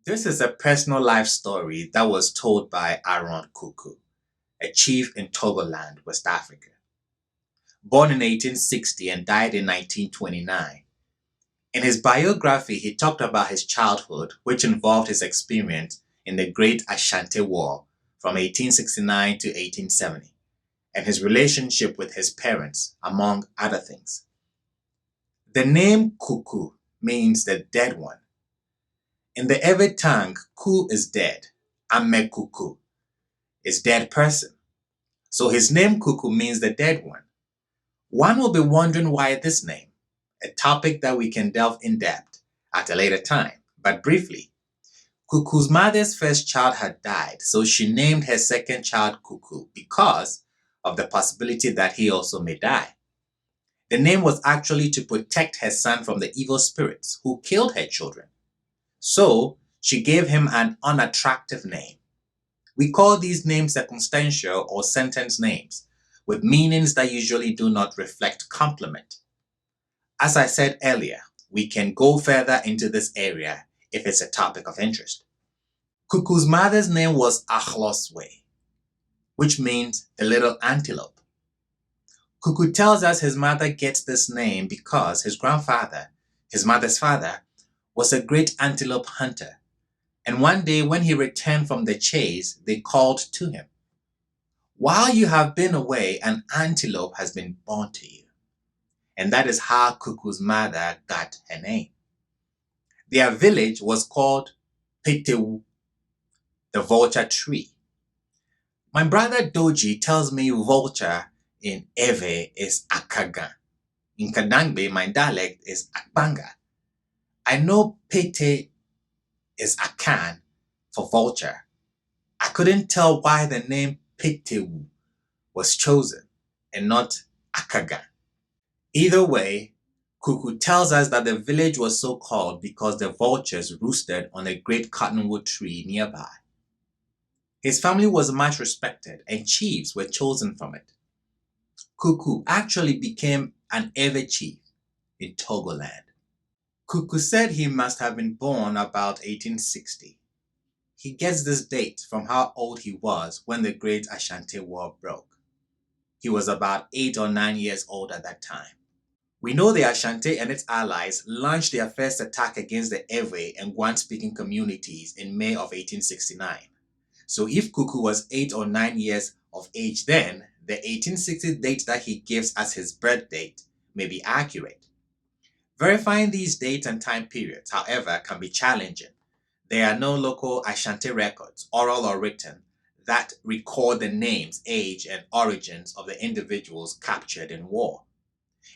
This is a personal life story that was told by Aaron Kuku, a chief in Togoland, West Africa. Born in 1860 and died in 1929. In his biography, he talked about his childhood, which involved his experience in the Great Ashante War from 1869 to 1870, and his relationship with his parents, among other things. The name Kuku means the dead one. In the Ewe tongue, Ku is dead. Amaah Kuku is dead person. So his name Kuku means the dead one. One will be wondering why this name, a topic that we can delve in depth at a later time. But briefly, Kuku's mother's first child had died, so she named her second child Kuku because of the possibility that he also may die. The name was actually to protect her son from the evil spirits who killed her children. So she gave him an unattractive name. We call these names circumstantial or sentence names, with meanings that usually do not reflect compliment. As I said earlier, we can go further into this area if it's a topic of interest. Kuku's mother's name was Ahloswe, which means the little antelope. Kuku tells us his mother gets this name because his grandfather, his mother's father, was a great antelope hunter. And one day when he returned from the chase, they called to him, "While you have been away, an antelope has been born to you." And that is how Kuku's mother got her name. Their village was called Petewu, the vulture tree. My brother Doji tells me vulture in Ewe is Akaga. In Kadangbe, my dialect is Akbanga. I know Pete is Akan for vulture. I couldn't tell why the name Petewu was chosen and not Akaga. Either way, Kuku tells us that the village was so called because the vultures roosted on a great cottonwood tree nearby. His family was much respected and chiefs were chosen from it. Kuku actually became an Ewe chief in Togoland. Kuku said he must have been born about 1860. He gets this date from how old he was when the Great Ashante War broke. He was about 8 or 9 years old at that time. We know the Asante and its allies launched their first attack against the Ewe and Guan-speaking communities in May of 1869. So if Kuku was 8 or 9 years of age then, the 1860 date that he gives as his birth date may be accurate. Verifying these dates and time periods, however, can be challenging. There are no local Ashante records, oral or written, that record the names, age, and origins of the individuals captured in war.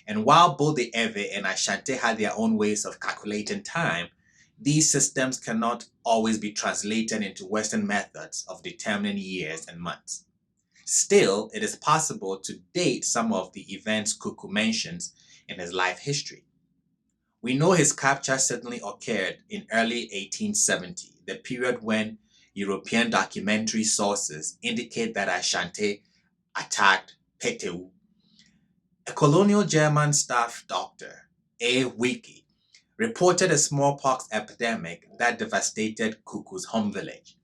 And while both the Ewe and Ashante had their own ways of calculating time, these systems cannot always be translated into Western methods of determining years and months. Still, it is possible to date some of the events Kuku mentions in his life history. We know his capture certainly occurred in early 1870, the period when European documentary sources indicate that Ashante attacked Petewu. A colonial German staff doctor, A. Wiki, reported a smallpox epidemic that devastated Kuku's home village.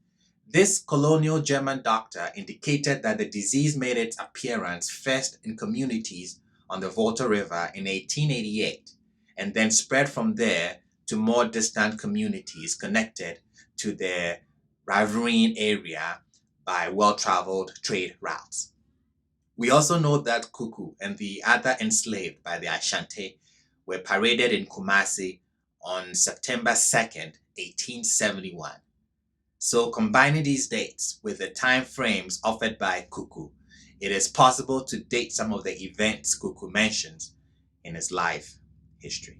This colonial German doctor indicated that the disease made its appearance first in communities on the Volta River in 1888 and then spread from there to more distant communities connected to the riverine area by well-traveled trade routes. We also know that Kuku and the other enslaved by the Ashante were paraded in Kumase on September 2nd, 1871. So combining these dates with the time frames offered by Kuku, it is possible to date some of the events Kuku mentions in his life history.